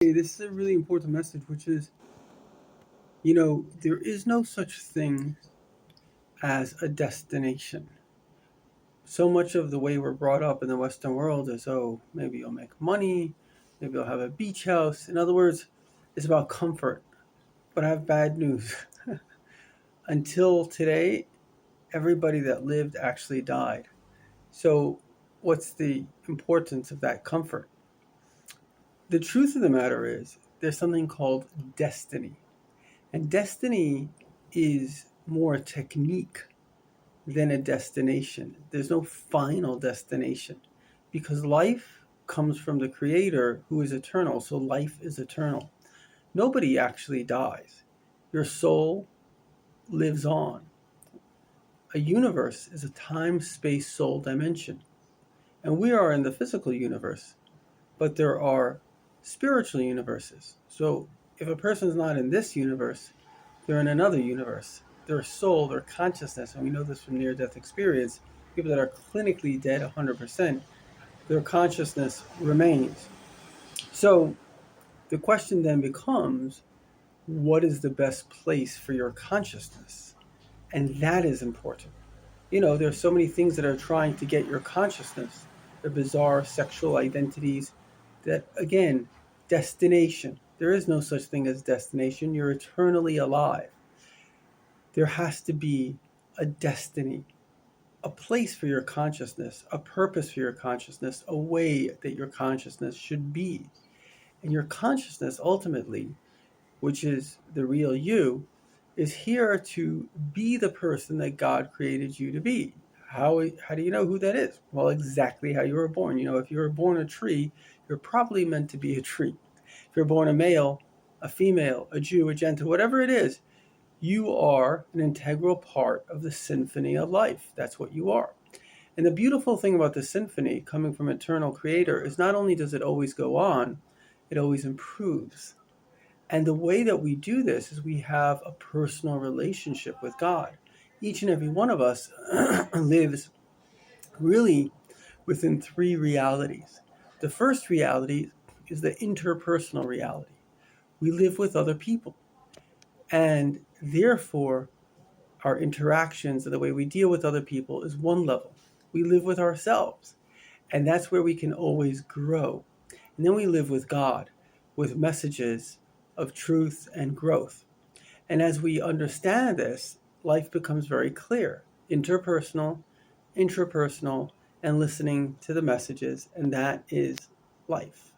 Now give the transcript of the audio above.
Hey, this is a really important message, which is, there is no such thing as a destination. So much of the way we're brought up in the Western world is, oh, maybe you'll make money, maybe you'll have a beach house. In other words, it's about comfort. But I have bad news. Until today, everybody that lived actually died. So, what's the importance of that comfort? The truth of the matter is, there's something called destiny. And destiny is more a technique than a destination. There's no final destination because life comes from the Creator who is eternal. So life is eternal. Nobody actually dies. Your soul lives on. A universe is a time, space, soul dimension. And we are in the physical universe, but there are spiritual universes. So if a person's not in this universe, they're in another universe. Their soul, their consciousness, and we know this from near-death experience, people that are clinically dead 100%, their consciousness remains. So the question then becomes, what is the best place for your consciousness? And that is important. There's so many things that are trying to get your consciousness, the bizarre sexual identities, that again, destination. There is no such thing as destination. You're eternally alive. There has to be a destiny, a place for your consciousness, a purpose for your consciousness, a way that your consciousness should be. And your consciousness ultimately, which is the real you, is here to be the person that God created you to be. How do you know who that is? Well, exactly how you were born. If you were born a tree, you're probably meant to be a tree. If you're born a male, a female, a Jew, a Gentile, whatever it is, you are an integral part of the symphony of life. That's what you are. And the beautiful thing about the symphony coming from eternal creator is not only does it always go on, it always improves. And the way that we do this is we have a personal relationship with God. Each and every one of us lives really within three realities. The first reality is the interpersonal reality. We live with other people, and therefore our interactions and the way we deal with other people is one level. We live with ourselves, and that's where we can always grow. And then we live with God, with messages of truth and growth. And as we understand this, life becomes very clear: interpersonal, intrapersonal, and listening to the messages, and that is life.